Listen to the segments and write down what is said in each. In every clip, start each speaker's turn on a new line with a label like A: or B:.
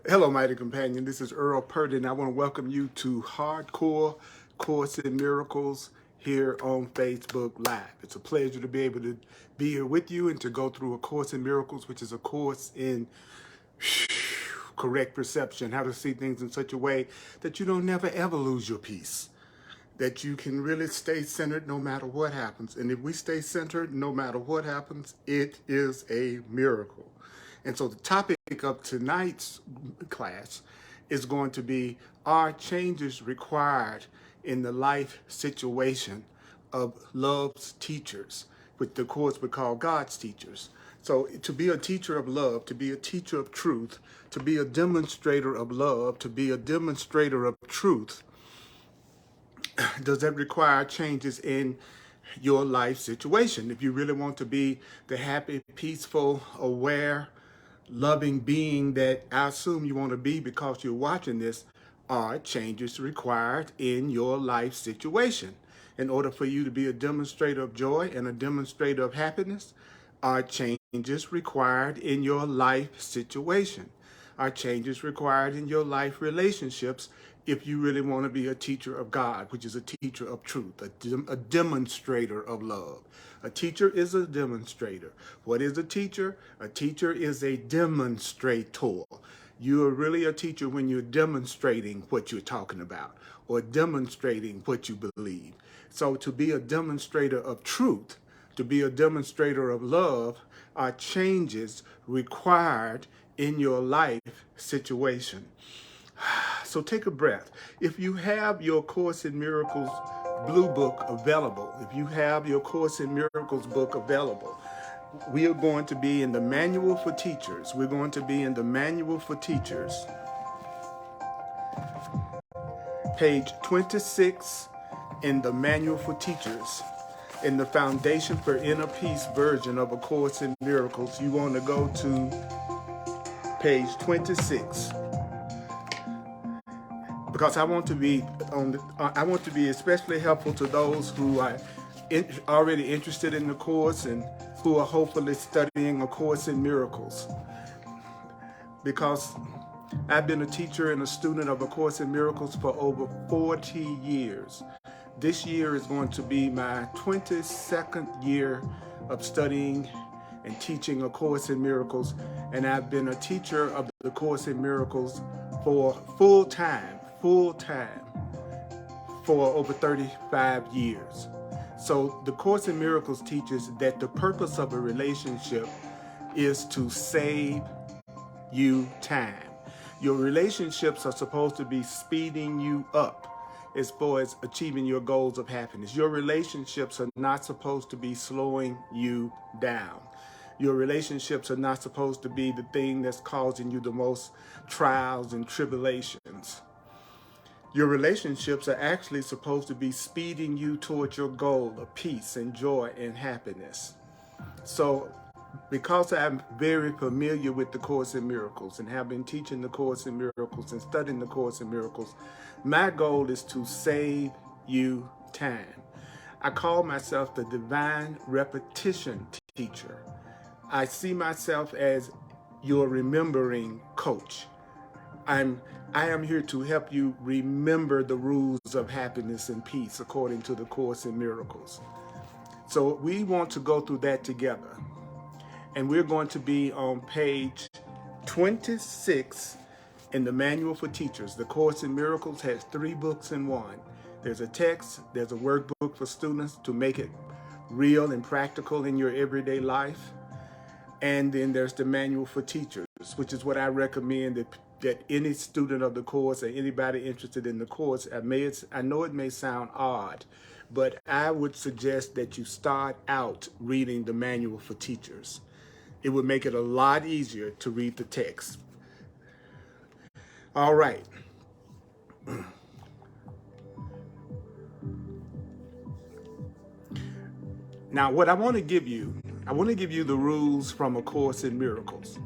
A: Hello, mighty companion. This is Earl Purdy, and I want to welcome you to Hardcore Course in Miracles here on Facebook Live. It's a pleasure to be able to be here with you and to go through a Course in Miracles, which is a course in correct perception, how to see things in such a way that you don't never ever lose your peace, that you can really stay centered no matter what happens. And if we stay centered no matter what happens, it is a miracle. And so the topic of tonight's class is going to be, are changes required in the life situation of love's teachers, which the course would call God's teachers. So to be a teacher of love, to be a teacher of truth, to be a demonstrator of love, to be a demonstrator of truth, does that require changes in your life situation? If you really want to be the happy, peaceful, aware, loving being that I assume you want to be because you're watching this, are changes required in your life situation? In order for you to be a demonstrator of joy and a demonstrator of happiness, are changes required in your life situation? Are changes required in your life relationships if you really want to be a teacher of God, which is a teacher of truth, a demonstrator of love? A teacher is a demonstrator. What is a teacher? A teacher is a demonstrator. You are really a teacher when you're demonstrating what you're talking about or demonstrating what you believe. So to be a demonstrator of truth, to be a demonstrator of love, are changes required in your life situation. So take a breath. If you have your Course in Miracles Blue Book available, if you have your Course in Miracles book available, we are going to be in the Manual for Teachers. We're going to be in the Manual for Teachers, page 26 in the Manual for Teachers. In the Foundation for Inner Peace version of A Course in Miracles, you want to go to page 26. Because I want to be especially helpful to those who are already interested in the course and who are hopefully studying A Course in Miracles. Because I've been a teacher and a student of A Course in Miracles for over 40 years. This year is going to be my 22nd year of studying and teaching A Course in Miracles, and I've been a teacher of the Course in Miracles for full time for over 35 years. So the Course in Miracles teaches that the purpose of a relationship is to save you time. Your relationships are supposed to be speeding you up as far as achieving your goals of happiness. Your relationships are not supposed to be slowing you down. Your relationships are not supposed to be the thing that's causing you the most trials and tribulations. Your relationships are actually supposed to be speeding you towards your goal of peace and joy and happiness. So, because I'm very familiar with the Course in Miracles and have been teaching the Course in Miracles and studying the Course in Miracles, my goal is to save you time. I call myself the divine repetition teacher. I see myself as your remembering coach. I am here to help you remember the rules of happiness and peace according to the Course in Miracles. So we want to go through that together. And we're going to be on page 26 in the Manual for Teachers. The Course in Miracles has 3 books in one. There's a text, there's a workbook for students to make it real and practical in your everyday life. And then there's the Manual for Teachers, which is what I recommend that any student of the course or anybody interested in the course, I know it may sound odd, but I would suggest that you start out reading the Manual for Teachers. It would make it a lot easier to read the text. All right. Now, what I want to give you the rules from A Course in Miracles.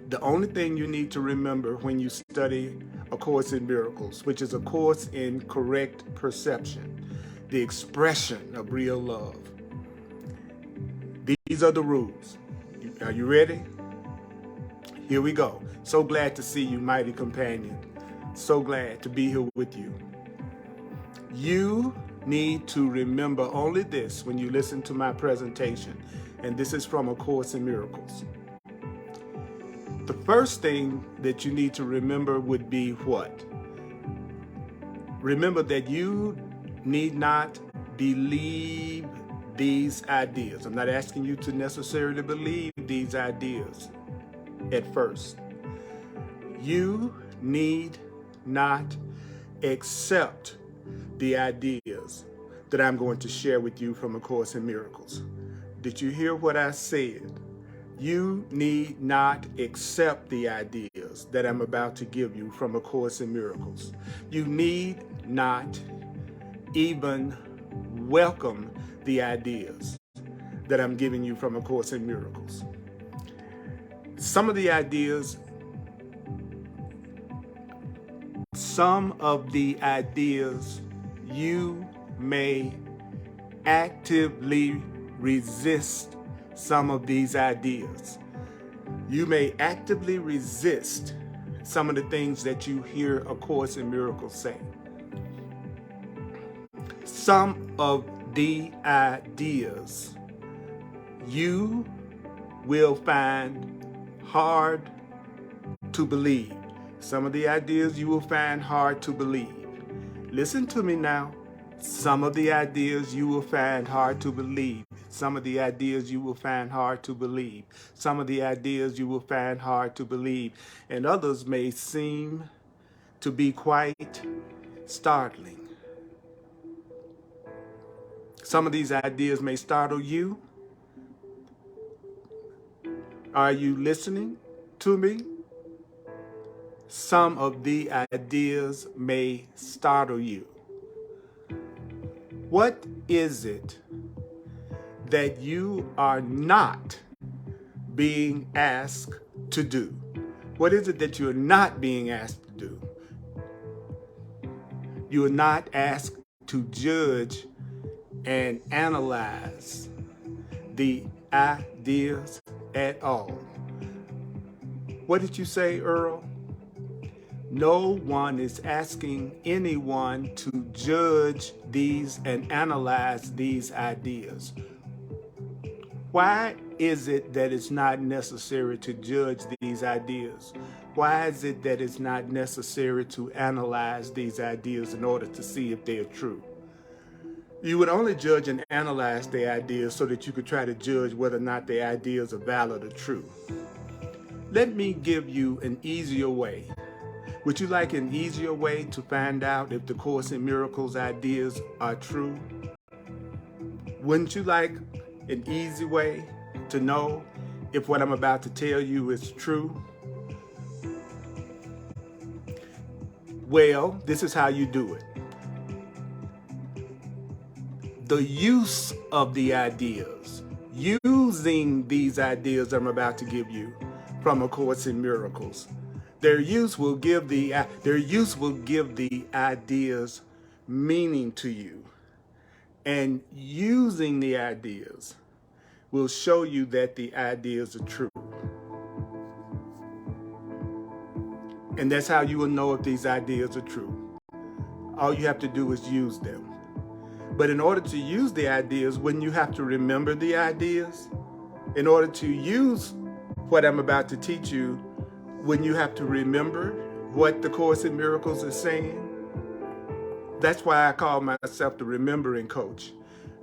A: The only thing you need to remember when you study A Course in Miracles, which is a course in correct perception, the expression of real love. These are the rules. Are you ready? Here we go. So glad to see you, mighty companion. So glad to be here with you. You need to remember only this when you listen to my presentation, and this is from A Course in Miracles. The first thing that you need to remember would be what? Remember that you need not believe these ideas. I'm not asking you to necessarily believe these ideas at first. You need not accept the ideas that I'm going to share with you from A Course in Miracles. Did you hear what I said? You need not accept the ideas that I'm about to give you from A Course in Miracles. You need not even welcome the ideas that I'm giving you from A Course in Miracles. Some of the ideas you may actively resist some of these ideas. You may actively resist some of the things that you hear A Course in Miracles say. Some of the ideas you will find hard to believe. Some of the ideas you will find hard to believe. Listen to me now. Some of the ideas you will find hard to believe. Some of the ideas you will find hard to believe. Some of the ideas you will find hard to believe. And others may seem to be quite startling. Some of these ideas may startle you. Are you listening to me? Some of the ideas may startle you. What is it that you are not being asked to do? What is it that you're not being asked to do? You are not asked to judge and analyze the ideas at all. What did you say, Earl? No one is asking anyone to judge these and analyze these ideas. Why is it that it's not necessary to judge these ideas? Why is it that it's not necessary to analyze these ideas in order to see if they are true? You would only judge and analyze the ideas so that you could try to judge whether or not the ideas are valid or true. Let me give you an easier way. Would you like an easier way to find out if the Course in Miracles ideas are true? Wouldn't you like an easy way to know if what I'm about to tell you is true? Well, this is how you do it. The use of the ideas, using these ideas I'm about to give you from A Course in Miracles, their use will give the ideas meaning to you, and using the ideas will show you that the ideas are true. And that's how you will know if these ideas are true. All you have to do is use them. But in order to use the ideas, wouldn't you have to remember the ideas? In order to use what I'm about to teach you, wouldn't you have to remember what the Course in Miracles is saying? That's why I call myself the remembering coach.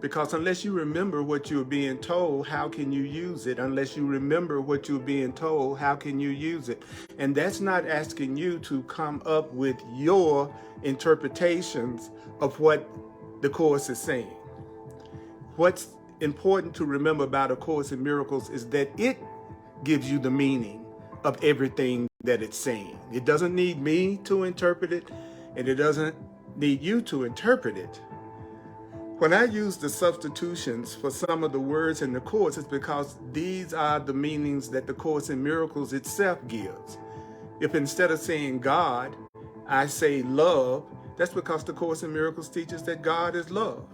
A: Because unless you remember what you're being told, how can you use it? Unless you remember what you're being told, how can you use it? And that's not asking you to come up with your interpretations of what the Course is saying. What's important to remember about A Course in Miracles is that it gives you the meaning of everything that it's saying. It doesn't need me to interpret it, and it doesn't need you to interpret it. When I use the substitutions for some of the words in the Course, it's because these are the meanings that the Course in Miracles itself gives. If instead of saying God, I say love, that's because the Course in Miracles teaches that God is love.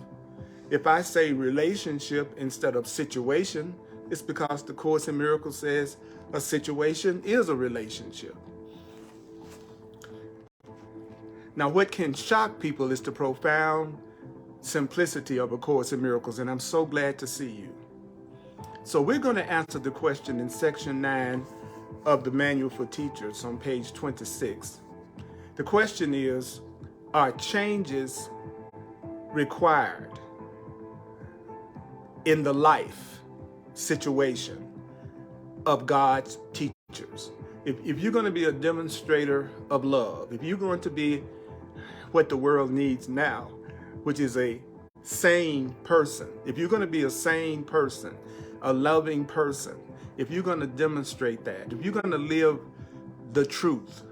A: If I say relationship instead of situation, It's because the Course in Miracles says a situation is a relationship. Now, what can shock people is the profound simplicity of A Course in Miracles, and I'm so glad to see you. So we're going to answer the question in section 9 of the Manual for Teachers on page 26. The question is, are changes required in the life situation of God's teachers? If you're going to be a demonstrator of love, if you're going to be what the world needs now, which is a sane person, if you're going to be a sane person, a loving person, if you're going to demonstrate that, if you're going to live the truth,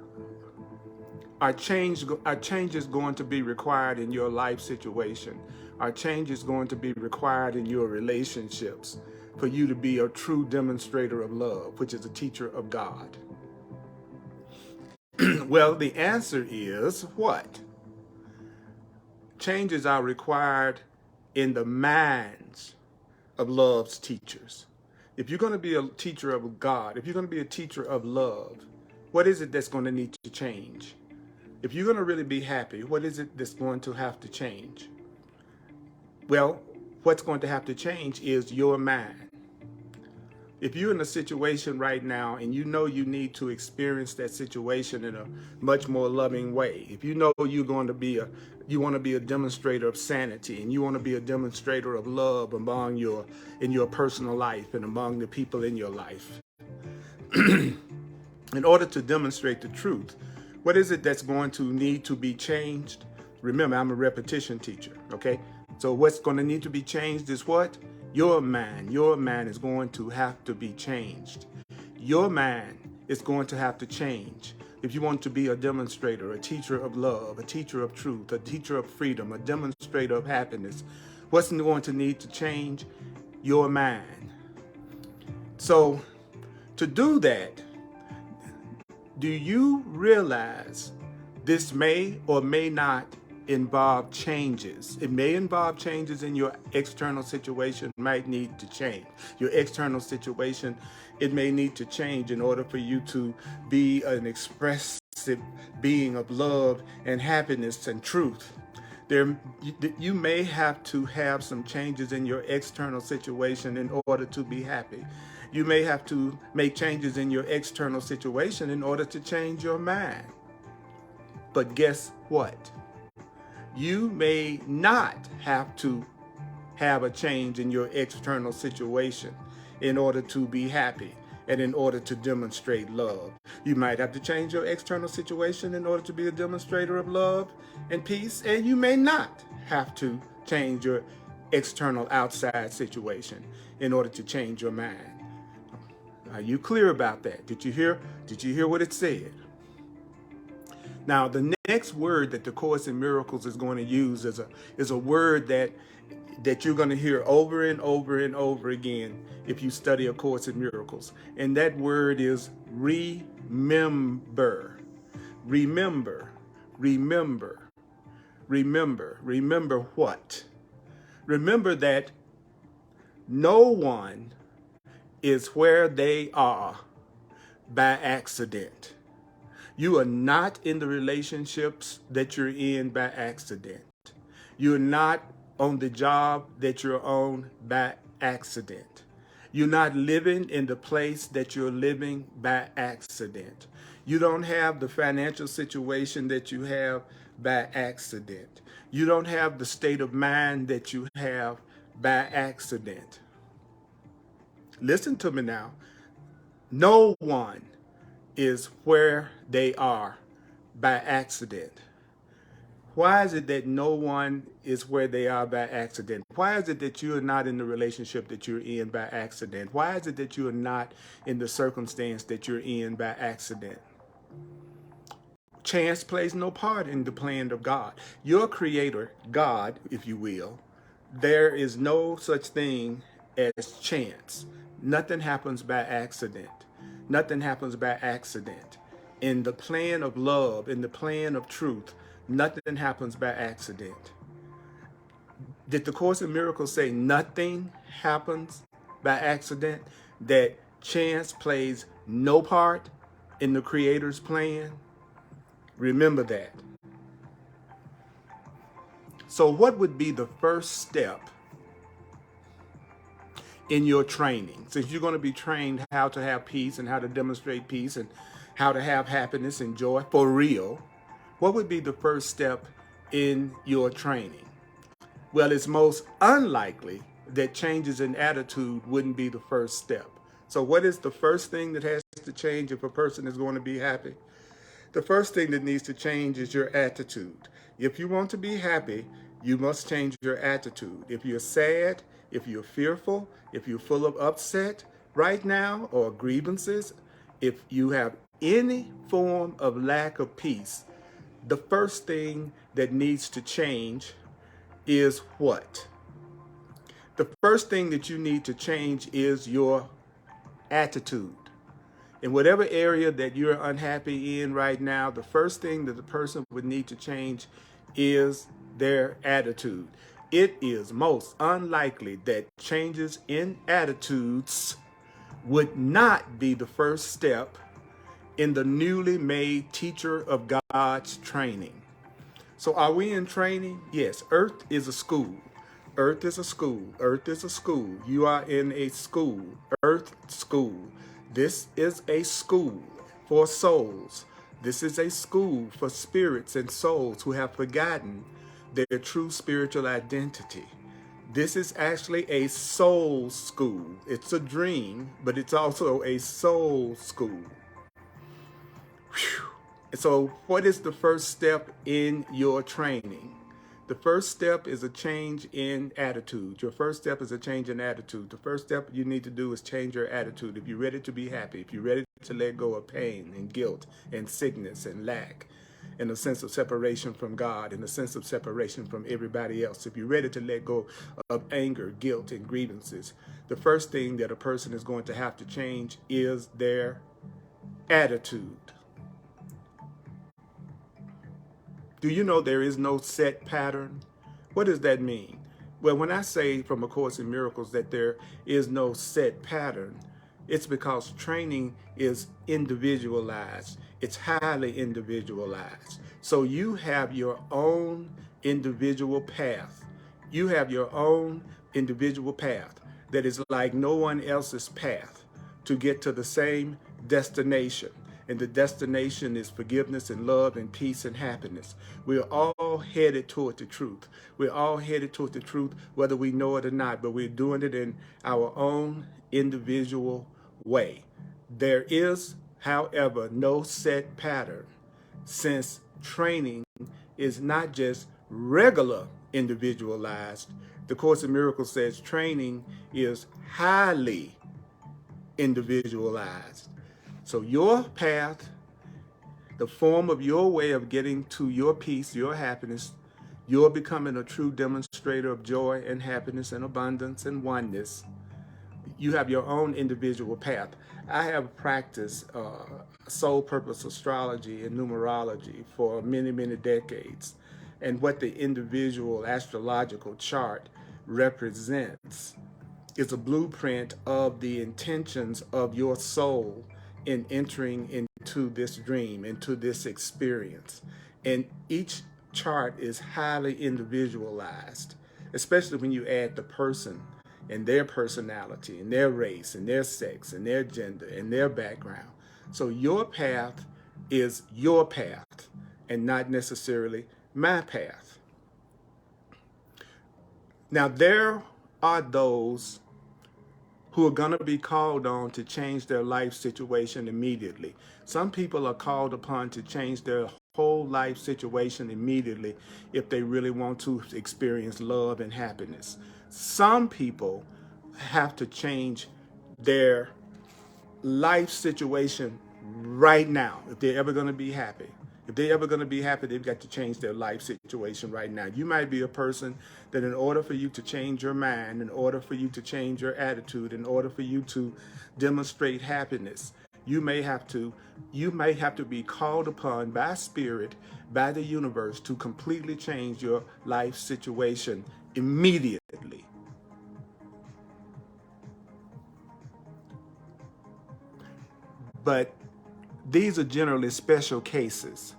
A: are changes going to be required in your life situation? Are changes going to be required in your relationships for you to be a true demonstrator of love, which is a teacher of God? Well, the answer is what? Changes are required in the minds of love's teachers. If you're going to be a teacher of God, if you're going to be a teacher of love, what is it that's going to need to change? If you're going to really be happy, what is it that's going to have to change? Well, what's going to have to change is your mind. If you're in a situation right now and you know you need to experience that situation in a much more loving way, if you know you want to be a demonstrator of sanity, and you want to be a demonstrator of love in your personal life and among the people in your life, in order to demonstrate the truth, what is it that's going to need to be changed? Remember, I'm a repetition teacher, okay? So what's going to need to be changed is what? Your mind. Your mind is going to have to be changed. Your mind is going to have to change. If you want to be a demonstrator, a teacher of love, a teacher of truth, a teacher of freedom, a demonstrator of happiness, what's going to need to change? Your mind. So to do that, do you realize this may or may not involve changes? It may involve changes in your external situation, might need to change. Your external situation, it may need to change in order for you to be an expressive being of love and happiness and truth. You may have to have some changes in your external situation in order to be happy. You may have to make changes in your external situation in order to change your mind. But guess what? You may not have to have a change in your external situation in order to be happy and in order to demonstrate love. You might have to change your external situation in order to be a demonstrator of love and peace, and you may not have to change your external outside situation in order to change your mind. Are you clear about that? Did you hear what it said? Now, the next word that the Course in Miracles is going to use is a word that you're going to hear over and over and over again if you study A Course in Miracles. And that word is remember. Remember. Remember. Remember. Remember what? Remember that no one is where they are by accident. You are not in the relationships that you're in by accident. You're not on the job that you're on by accident. You're not living in the place that you're living by accident. You don't have the financial situation that you have by accident. You don't have the state of mind that you have by accident. Listen to me now. No one is where they are by accident. Why is it that no one is where they are by accident? Why is it that you are not in the relationship that you're in by accident? Why is it that you are not in the circumstance that you're in by accident? Chance plays no part in the plan of God. Your creator, God, if you will, there is no such thing as chance. Nothing happens by accident. Nothing happens by accident. In the plan of love, in the plan of truth, nothing happens by accident. Did the Course in Miracles say nothing happens by accident, that chance plays no part in the Creator's plan? Remember that. So what would be the first step in your training? Since you're going to be trained how to have peace and how to demonstrate peace and how to have happiness and joy for real, what would be the first step in your training? Well, it's most unlikely that changes in attitude wouldn't be the first step. So what is the first thing that has to change if a person is going to be happy? The first thing that needs to change is your attitude. If you want to be happy, you must change your attitude. If you're sad, if you're fearful, if you're full of upset right now or grievances, if you have any form of lack of peace, the first thing that needs to change is what? The first thing that you need to change is your attitude. In whatever area that you're unhappy in right now, the first thing that the person would need to change is their attitude. It is most unlikely that changes in attitudes would not be the first step in the newly made teacher of God's training. So are we in training? Yes, Earth is a school. Earth is a school. Earth is a school. You are in a school. Earth school. This is a school for souls. This is a school for spirits and souls who have forgotten their true spiritual identity. This is actually a soul school. It's a dream, but it's also a soul school. Whew. So what is the first step in your training? The first step is a change in attitude. Your first step is a change in attitude. The first step you need to do is change your attitude. If you're ready to be happy, if you're ready to let go of pain and guilt and sickness and lack, and a sense of separation from God, and a sense of separation from everybody else, if you're ready to let go of anger, guilt, and grievances, the first thing that a person is going to have to change is their attitude. Do you know there is no set pattern? What does that mean? Well, when I say from A Course in Miracles that there is no set pattern, it's because training is individualized. It's highly individualized. So you have your own individual path. You have your own individual path that is like no one else's path to get to the same destination. And the destination is forgiveness and love and peace and happiness. We're all headed toward the truth. We're all headed toward the truth, whether we know it or not, but we're doing it in our own individual way. There is, however, no set pattern, since training is not just regular individualized. The Course in Miracles says training is highly individualized. So your path, the form of your way of getting to your peace, your happiness, you're becoming a true demonstrator of joy and happiness and abundance and oneness. You have your own individual path. I have practiced soul purpose astrology and numerology for many, many decades. And what the individual astrological chart represents is a blueprint of the intentions of your soul in entering into this dream, into this experience. And each chart is highly individualized, especially when you add the person and their personality and their race and their sex and their gender and their background. So your path is your path and not necessarily my path. Now, there are those who are going to be called on to change their life situation immediately. Some people are called upon to change their whole life situation immediately if they really want to experience love and happiness. Some people have to change their life situation right now if they're ever going to be happy. If they're ever going to be happy, they've got to change their life situation right now. You might be a person that in order for you to change your mind, in order for you to change your attitude, in order for you to demonstrate happiness, you may have to be called upon by spirit, by the universe, to completely change your life situation immediately. but these are generally special cases.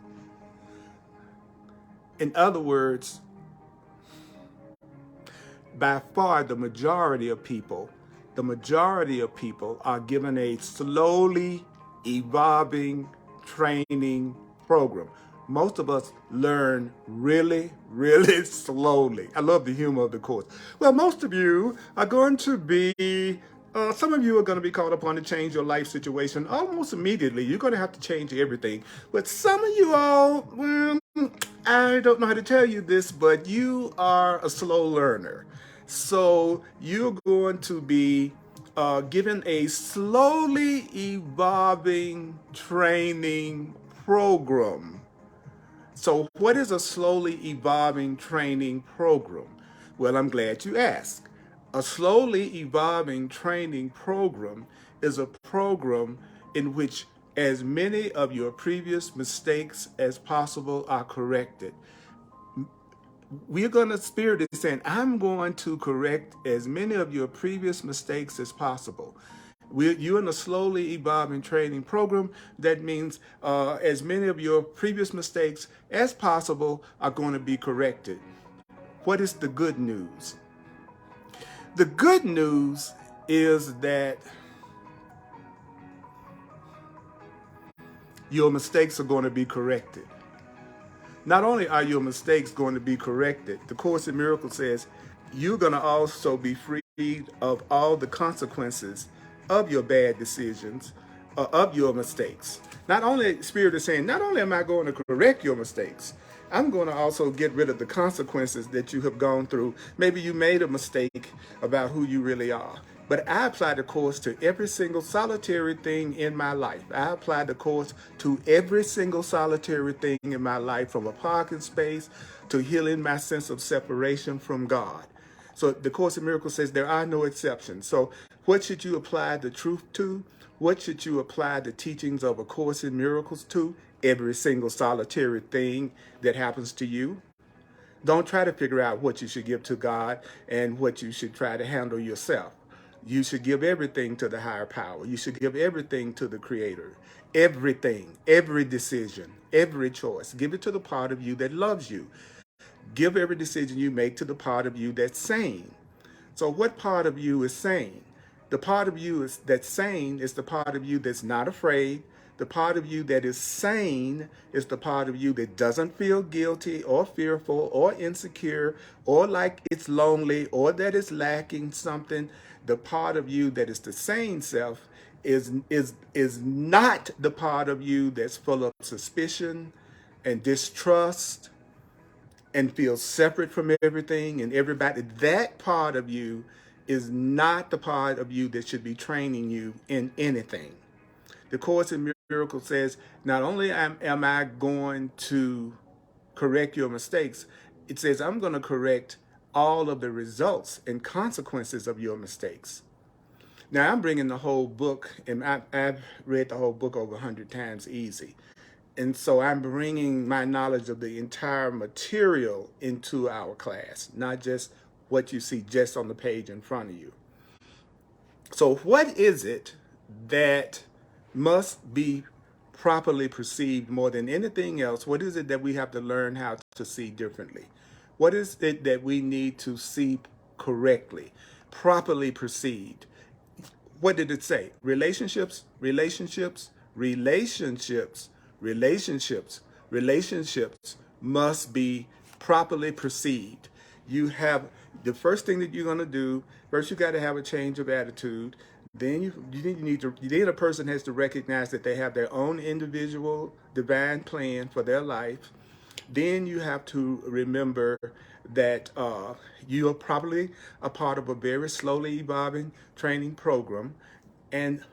A: In other words, by far the majority of people are given a slowly evolving training program. Most of us learn really, really slowly. I love the humor of the course. Well, most of you are going to be, some of you are going to be called upon to change your life situation almost immediately. You're going to have to change everything. But some of you all, well, I don't know how to tell you this, but you are a slow learner. So you're going to be given a slowly evolving training program. So what is a slowly evolving training program? Well, I'm glad you asked. A slowly evolving training program is a program in which as many of your previous mistakes as possible are corrected. We're going to spirit is saying, I'm going to correct as many of your previous mistakes as possible. You're in a slowly evolving training program. That means as many of your previous mistakes as possible are going to be corrected. What is the good news? The good news is that your mistakes are going to be corrected. Not only are your mistakes going to be corrected, the Course in Miracles says you're going to also be freed of all the consequences of your bad decisions, of your mistakes. Not only, Spirit is saying, not only am I going to correct your mistakes, I'm going to also get rid of the consequences that you have gone through. Maybe you made a mistake about who you really are. But I apply the Course to every single solitary thing in my life. I apply the Course to every single solitary thing in my life, from a parking space to healing my sense of separation from God. So the Course in Miracles says there are no exceptions. So what should you apply the truth to? What should you apply the teachings of A Course in Miracles to? Every single solitary thing that happens to you. Don't try to figure out what you should give to God and what you should try to handle yourself. You should give everything to the higher power. You should give everything to the Creator. Everything, every decision, every choice. Give it to the part of you that loves you. Give every decision you make to the part of you that's sane. So what part of you is sane? The part of you that's sane is the part of you that's not afraid. The part of you that is sane is the part of you that doesn't feel guilty or fearful or insecure or like it's lonely or that it's lacking something. The part of you that is the sane self is not the part of you that's full of suspicion and distrust and feels separate from everything and everybody. That part of you is not the part of you that should be training you in anything. The Course in Miracles says, not only am I going to correct your mistakes, it says I'm going to correct all of the results and consequences of your mistakes. Now, I'm bringing the whole book, and I've read the whole book over 100 times easy. And so I'm bringing my knowledge of the entire material into our class, not just what you see just on the page in front of you. So what is it that must be properly perceived more than anything else? What is it that we have to learn how to see differently? What is it that we need to see correctly, properly perceived? What did it say? Relationships, relationships, relationships, relationships, relationships must be properly perceived. You have the first thing that you're going to do. First, you got to have a change of attitude. Then then a person has to recognize that they have their own individual divine plan for their life. Then you have to remember that you are probably a part of a very slowly evolving training program. And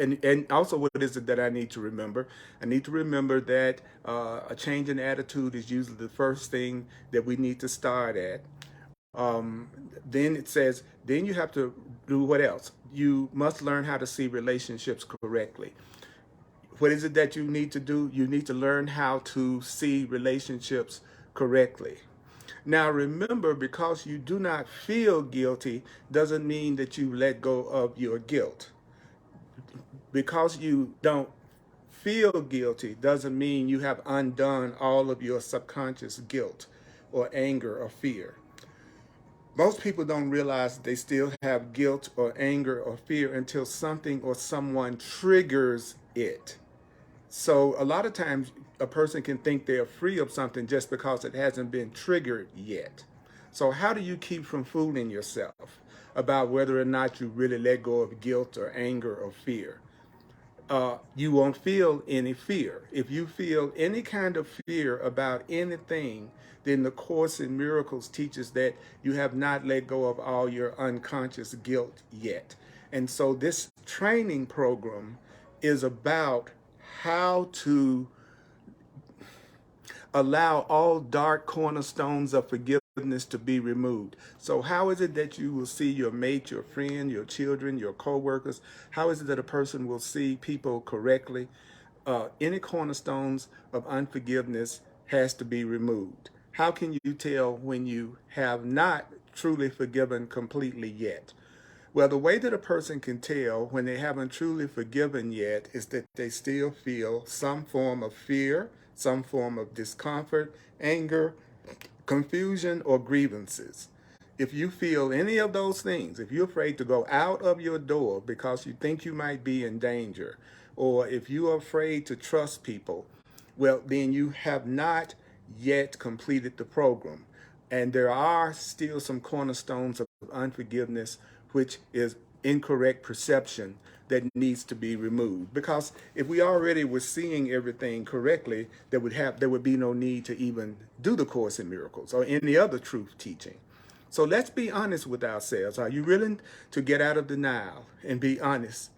A: and also, what is it that I need to remember? I need to remember that a change in attitude is usually the first thing that we need to start at. Then it says, then you have to do what else? You must learn how to see relationships correctly. What is it that you need to do? You need to learn how to see relationships correctly. Now remember, because you do not feel guilty doesn't mean that you let go of your guilt. because you don't feel guilty doesn't mean you have undone all of your subconscious guilt or anger or fear. Most people don't realize they still have guilt or anger or fear until something or someone triggers it. So a lot of times a person can think they're free of something just because it hasn't been triggered yet. So how do you keep from fooling yourself about whether or not you really let go of guilt or anger or fear? You won't feel any fear. If you feel any kind of fear about anything, then the Course in Miracles teaches that you have not let go of all your unconscious guilt yet. And so this training program is about how to allow all dark cornerstones of forgiveness to be removed. So how is it that you will see your mate, your friend, your children, your co-workers? How is it that a person will see people correctly? Any cornerstones of unforgiveness has to be removed. How can you tell when you have not truly forgiven completely yet? Well, the way that a person can tell when they haven't truly forgiven yet is that they still feel some form of fear, some form of discomfort, anger, confusion, or grievances. If you feel any of those things, if you're afraid to go out of your door because you think you might be in danger, or if you are afraid to trust people, well, then you have not yet completed the program. And there are still some cornerstones of unforgiveness, which is incorrect perception that needs to be removed. Because if we already were seeing everything correctly, there would be no need to even do the Course in Miracles or any other truth teaching. So let's be honest with ourselves. Are you willing to get out of denial and be honest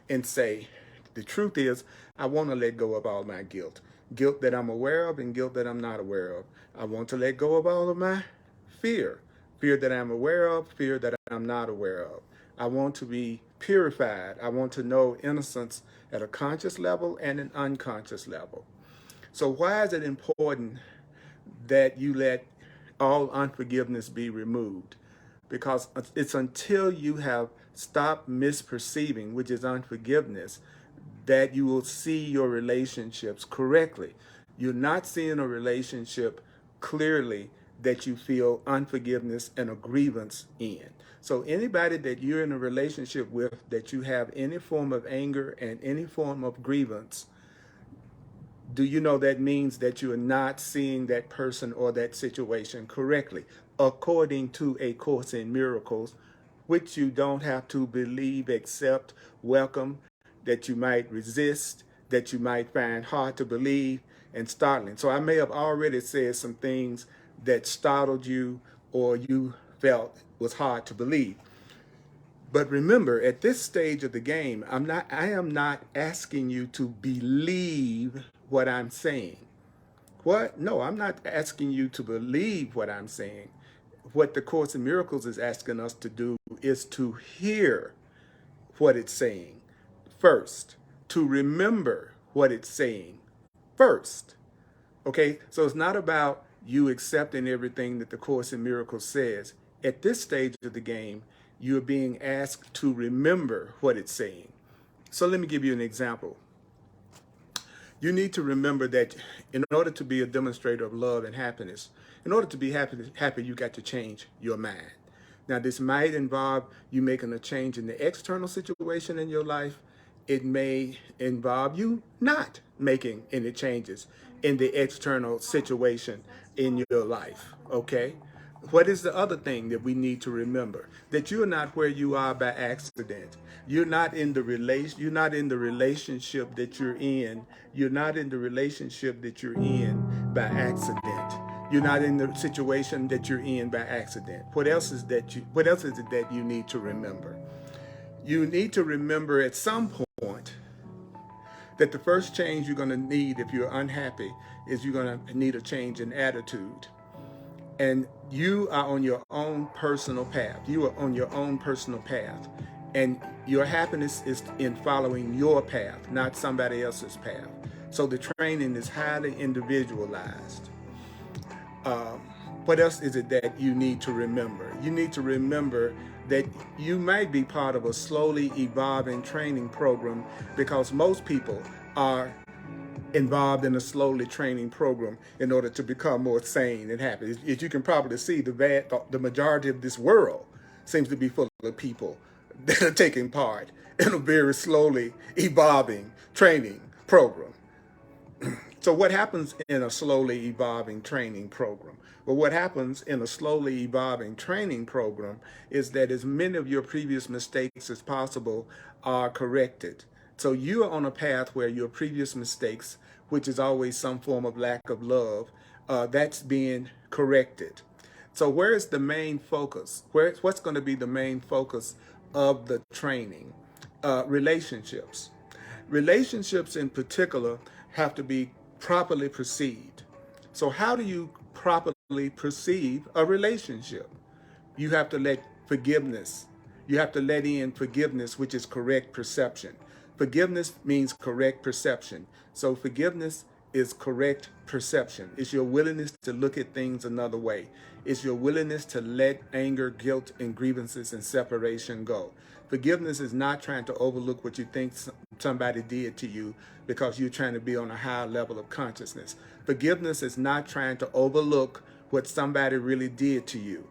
A: and say, the truth is, I want to let go of all my guilt. Guilt that I'm aware of and guilt that I'm not aware of. I want to let go of all of my fear. Fear that I'm aware of, fear that I'm not aware of. I want to be purified. I want to know innocence at a conscious level and an unconscious level. So why is it important that you let all unforgiveness be removed? Because it's until you have stopped misperceiving, which is unforgiveness, that you will see your relationships correctly. You're not seeing a relationship clearly that you feel unforgiveness and a grievance in. So anybody that you're in a relationship with that you have any form of anger and any form of grievance, do you know that means that you are not seeing that person or that situation correctly, according to A Course in Miracles, which you don't have to believe, accept, welcome, that you might resist, that you might find hard to believe and startling. So I may have already said some things that startled you or you felt was hard to believe. But remember, at this stage of the game, I am not asking you to believe what I'm saying. What? No, I'm not asking you to believe what I'm saying. What the Course in Miracles is asking us to do is to hear what it's saying first, to remember what it's saying first. Okay, so it's not about you accepting everything that the Course in Miracles says. At this stage of the game, you're being asked to remember what it's saying. So let me give you an example. You need to remember that in order to be a demonstrator of love and happiness, in order to be happy, you got to change your mind. Now, this might involve you making a change in the external situation in your life. It may involve you not making any changes in the external situation in your life, okay? What is the other thing that we need to remember? That you're not where you are by accident. You're not in the relationship that you're in. You're not in the relationship that you're in by accident. You're not in the situation that you're in by accident. What else is it that you need to remember? You need to remember at some point that the first change you're going to need if you're unhappy is you're going to need a change in attitude. And you are on your own personal path. You are on your own personal path. And your happiness is in following your path, not somebody else's path. So the training is highly individualized. What else is it that you need to remember? You need to remember that you might be part of a slowly evolving training program, because most people are involved in a slowly training program in order to become more sane and happy. As you can probably see, the majority of this world seems to be full of people that are taking part in a very slowly evolving training program. So what happens in a slowly evolving training program? Well, what happens in a slowly evolving training program is that as many of your previous mistakes as possible are corrected. So you are on a path where your previous mistakes, which is always some form of lack of love, that's being corrected. So where is the main focus? What's going to be the main focus of the training? Relationships. Relationships in particular have to be properly perceived. So how do you properly perceive a relationship? You have to let forgiveness, you have to let in forgiveness, which is correct perception. Forgiveness means correct perception. So forgiveness is correct perception. It's your willingness to look at things another way. It's your willingness to let anger, guilt, and grievances and separation go. Forgiveness is not trying to overlook what you think somebody did to you because you're trying to be on a higher level of consciousness. Forgiveness is not trying to overlook what somebody really did to you.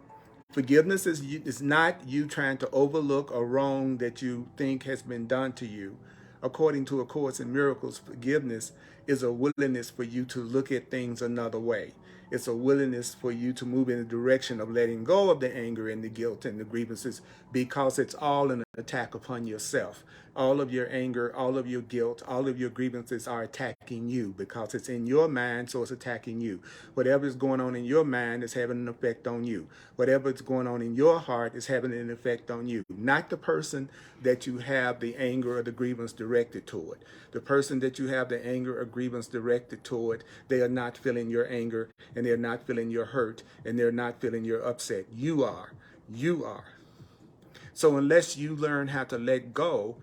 A: Forgiveness is not you trying to overlook a wrong that you think has been done to you. According to A Course in Miracles, forgiveness is a willingness for you to look at things another way. It's a willingness for you to move in the direction of letting go of the anger and the guilt and the grievances, because it's all an attack upon yourself. All of your anger, all of your guilt, all of your grievances are attacking you because it's in your mind, so it's attacking you. Whatever is going on in your mind is having an effect on you. Whatever is going on in your heart is having an effect on you. Not the person that you have the anger or the grievance directed toward. The person that you have the anger or grievance directed toward, they are not feeling your anger, and they're not feeling your hurt, and they're not feeling your upset. You are. You are. So unless you learn how to let go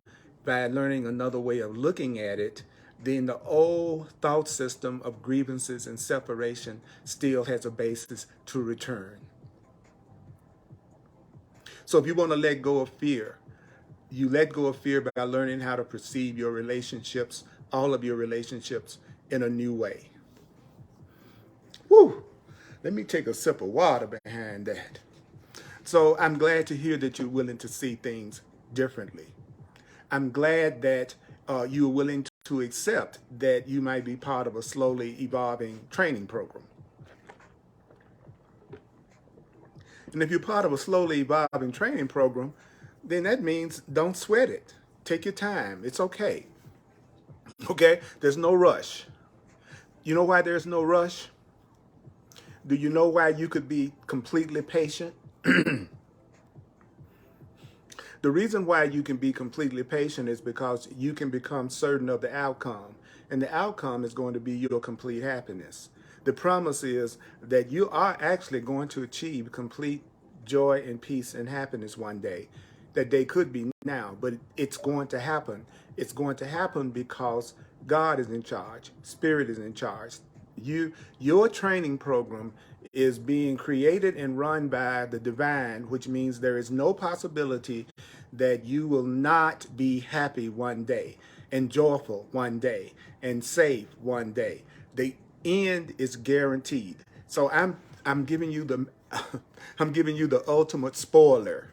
A: by learning another way of looking at it, then the old thought system of grievances and separation still has a basis to return. So if you want to let go of fear, you let go of fear by learning how to perceive your relationships, all of your relationships, in a new way. Woo! Let me take a sip of water behind that. So I'm glad to hear that you're willing to see things differently. I'm glad that you're willing to accept that you might be part of a slowly evolving training program. And if you're part of a slowly evolving training program, then that means don't sweat it. Take your time. It's okay. Okay? There's no rush. You know why there's no rush? Do you know why you could be completely patient? The reason why you can be completely patient is because you can become certain of the outcome. And the outcome is going to be your complete happiness. The promise is that you are actually going to achieve complete joy and peace and happiness one day. That day could be now, but it's going to happen. It's going to happen because God is in charge. Spirit is in charge. Your training program is being created and run by the divine, which means there is no possibility that you will not be happy one day and joyful one day and safe one day. The end is guaranteed. So I'm giving you the I'm giving you the ultimate spoiler.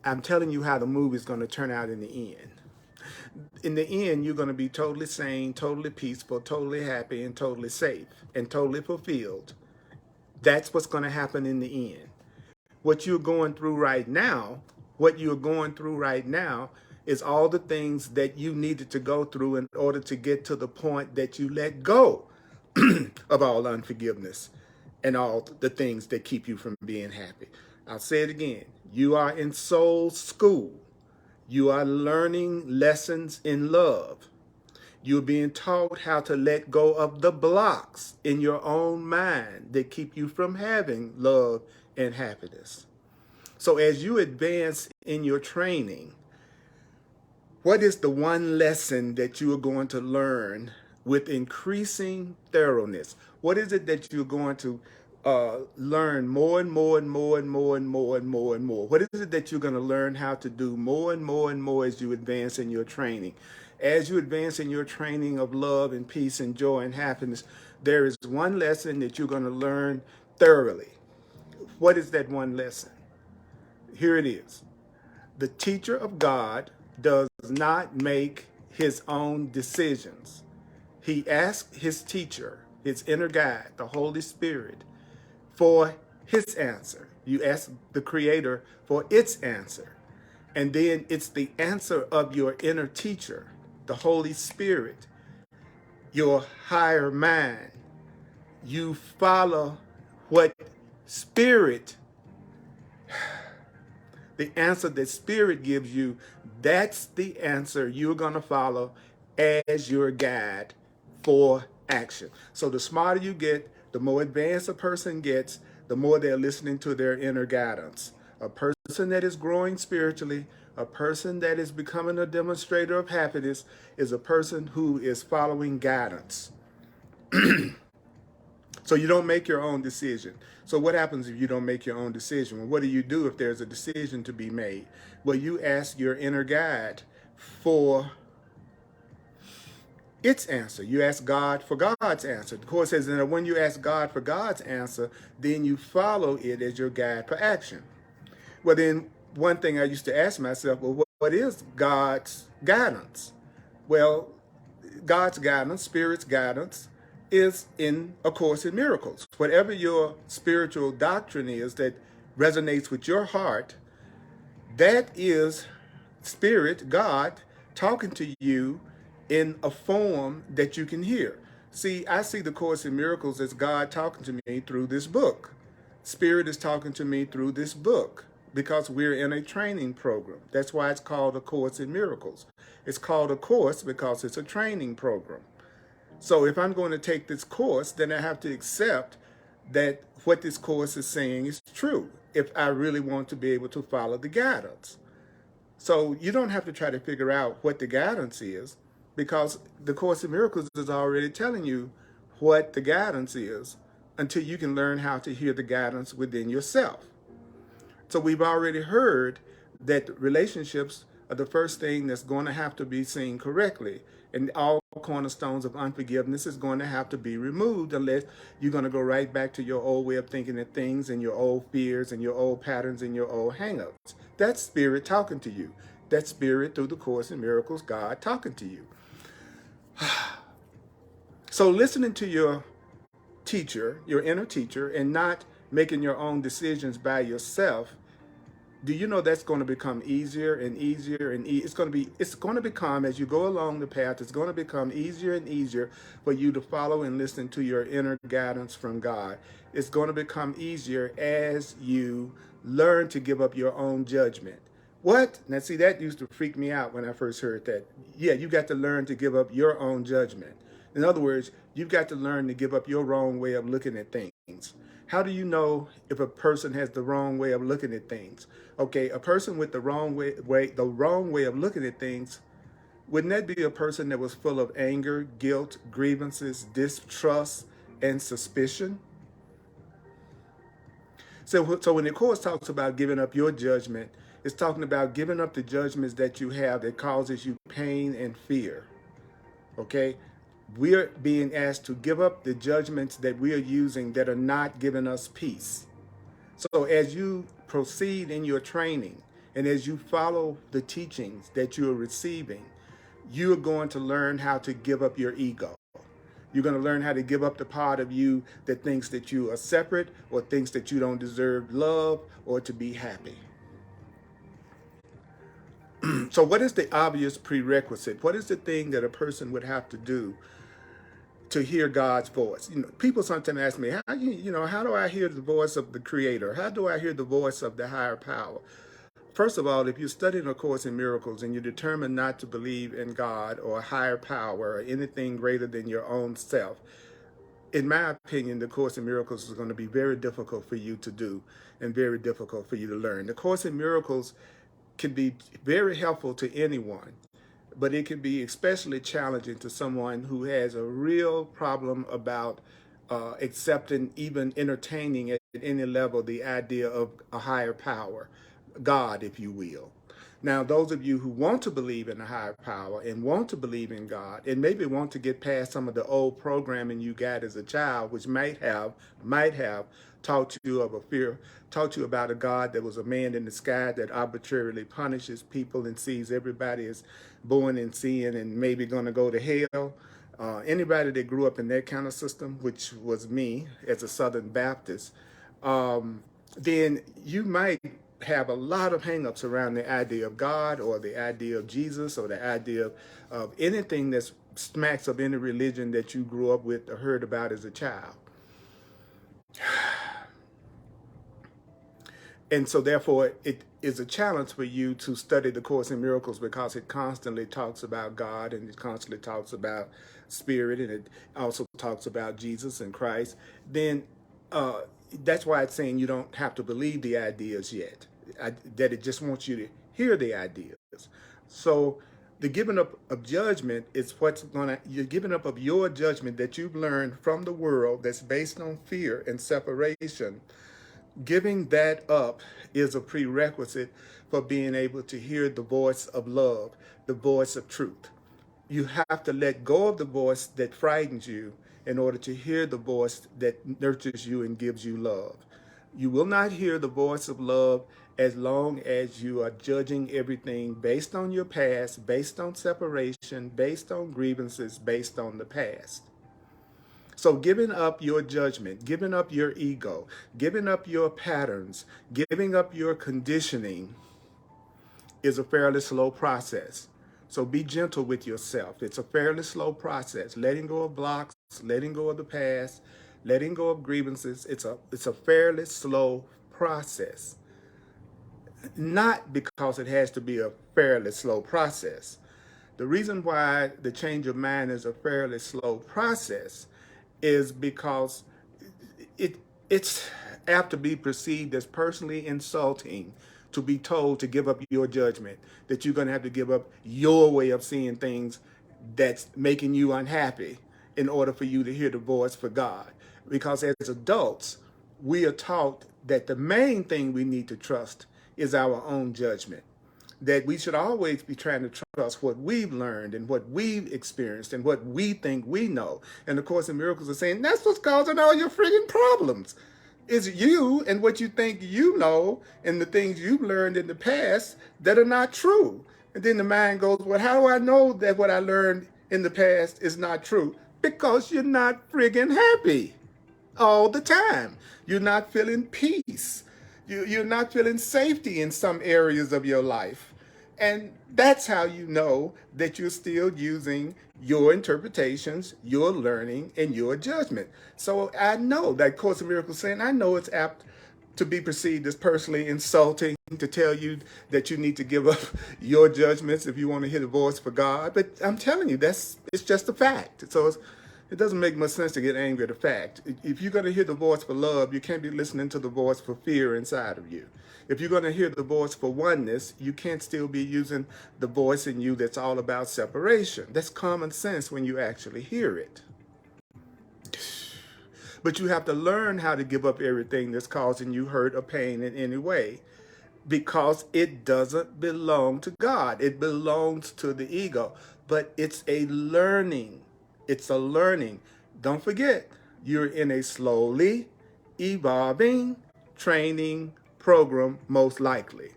A: I'm telling you how the movie is going to turn out in the end. In the end, you're going to be totally sane, totally peaceful, totally happy, and totally safe, and totally fulfilled. That's what's going to happen in the end. What you're going through right now, is all the things that you needed to go through in order to get to the point that you let go of all unforgiveness and all the things that keep you from being happy. I'll say it again. You are in soul school. You are learning lessons in love. You're being taught how to let go of the blocks in your own mind that keep you from having love and happiness. So as you advance in your training, what is the one lesson that you are going to learn with increasing thoroughness? What is it that you're going to learn more and more and more and more and more and more and more? What is it that you're going to learn how to do more and more and more as you advance in your training? As you advance in your training of love and peace and joy and happiness, there is one lesson that you're going to learn thoroughly. What is that one lesson? Here it is. The teacher of God does not make his own decisions. He asks his teacher, his inner guide, the Holy Spirit, for his answer. You ask the Creator for its answer. And then it's the answer of your inner teacher, the Holy Spirit, your higher mind. You follow what Spirit, the answer that Spirit gives you, that's the answer you're going to follow as your guide for action. So the smarter you get, the more advanced a person gets, the more they're listening to their inner guidance. A person that is growing spiritually, a person that is becoming a demonstrator of happiness, is a person who is following guidance. So you don't make your own decision. So what happens if you don't make your own decision? Well, what do you do if there's a decision to be made? Well, you ask your inner guide for its answer. You ask God for God's answer. The Course says that when you ask God for God's answer, then you follow it as your guide for action. Well, then one thing I used to ask myself, well, what is God's guidance? Well, God's guidance, Spirit's guidance, is in A Course in Miracles. Whatever your spiritual doctrine is that resonates with your heart, that is Spirit, God, talking to you in a form that you can hear. See, I see the Course in Miracles as God talking to me through this book. Spirit is talking to me through this book because we're in a training program. That's why it's called A Course in Miracles. It's called a course because it's a training program. So if I'm going to take this course, then I have to accept that what this course is saying is true if I really want to be able to follow the guidance. So you don't have to try to figure out what the guidance is because the Course in Miracles is already telling you what the guidance is until you can learn how to hear the guidance within yourself. So we've already heard that relationships are the first thing that's going to have to be seen correctly. And all cornerstones of unforgiveness is going to have to be removed unless you're going to go right back to your old way of thinking of things and your old fears and your old patterns and your old hang-ups. That's Spirit talking to you. That's Spirit through the Course in Miracles, God talking to you. So listening to your teacher, your inner teacher, and not making your own decisions by yourself, do you know that's going to become easier and easier and it's going to become, as you go along the path, it's going to become easier and easier for you to follow and listen to your inner guidance from God. It's going to become easier as you learn to give up your own judgment. What? Now see, that used to freak me out when I first heard that. Yeah, you got to learn to give up your own judgment. In other words, you've got to learn to give up your wrong way of looking at things. How do you know if a person has the wrong way of looking at things? Okay, a person with the wrong way of looking at things, wouldn't that be a person that was full of anger, guilt, grievances, distrust, and suspicion? So when the Course talks about giving up your judgment, it's talking about giving up the judgments that you have that causes you pain and fear. Okay? We're being asked to give up the judgments that we are using that are not giving us peace. So as you proceed in your training and as you follow the teachings that you are receiving, you are going to learn how to give up your ego. You're going to learn how to give up the part of you that thinks that you are separate or thinks that you don't deserve love or to be happy. So what is the obvious prerequisite? What is the thing that a person would have to do to hear God's voice? You know, people sometimes ask me, how do I hear the voice of the Creator? How do I hear the voice of the higher power? First of all, if you're studying A Course in Miracles and you're determined not to believe in God or a higher power or anything greater than your own self, in my opinion, the Course in Miracles is going to be very difficult for you to do and very difficult for you to learn. The Course in Miracles can be very helpful to anyone, but it can be especially challenging to someone who has a real problem about accepting, even entertaining at any level the idea of a higher power, God, if you will. Now, those of you who want to believe in a higher power and want to believe in God, and maybe want to get past some of the old programming you got as a child, which might have taught you of a fear, taught you about a God that was a man in the sky that arbitrarily punishes people and sees everybody as born in sin and maybe going to go to hell. Anybody that grew up in that kind of system, which was me as a Southern Baptist, then you might have a lot of hangups around the idea of God or the idea of Jesus or the idea of anything that smacks of any religion that you grew up with or heard about as a child. And so therefore it is a challenge for you to study the Course in Miracles because it constantly talks about God and it constantly talks about spirit and it also talks about Jesus and Christ. Then that's why it's saying you don't have to believe the ideas yet, that it just wants you to hear the ideas. So the giving up of judgment is you're giving up of your judgment that you've learned from the world that's based on fear and separation. Giving that up is a prerequisite for being able to hear the voice of love, the voice of truth. You have to let go of the voice that frightens you in order to hear the voice that nurtures you and gives you love. You will not hear the voice of love as long as you are judging everything based on your past, based on separation, based on grievances, based on the past. So giving up your judgment, giving up your ego, giving up your patterns, giving up your conditioning is a fairly slow process. So be gentle with yourself. It's a fairly slow process. Letting go of blocks, letting go of the past, letting go of grievances. It's a fairly slow process. Not because it has to be a fairly slow process. The reason why the change of mind is a fairly slow process is because it's apt to be perceived as personally insulting to be told to give up your judgment, that you're going to have to give up your way of seeing things that's making you unhappy in order for you to hear the voice for God. Because as adults, we are taught that the main thing we need to trust is our own judgment. That we should always be trying to trust what we've learned and what we've experienced and what we think we know. And of course, the miracles are saying that's what's causing all your friggin' problems. It's you and what you think you know and the things you've learned in the past that are not true. And then the mind goes, well, how do I know that what I learned in the past is not true? Because you're not friggin' happy all the time. You're not feeling peace. You're not feeling safety in some areas of your life. And that's how you know that you're still using your interpretations, your learning, and your judgment. So I know that Course in Miracles saying, I know it's apt to be perceived as personally insulting to tell you that you need to give up your judgments if you want to hear the voice for God. But I'm telling you, it's just a fact. So it doesn't make much sense to get angry at the fact. If you're going to hear the voice for love, you can't be listening to the voice for fear inside of you. If you're going to hear the voice for oneness, you can't still be using the voice in you that's all about separation. That's common sense when you actually hear it. But you have to learn how to give up everything that's causing you hurt or pain in any way, because it doesn't belong to God. It belongs to the ego. But it's a learning. It's a learning. Don't forget, you're in a slowly evolving training program, most likely.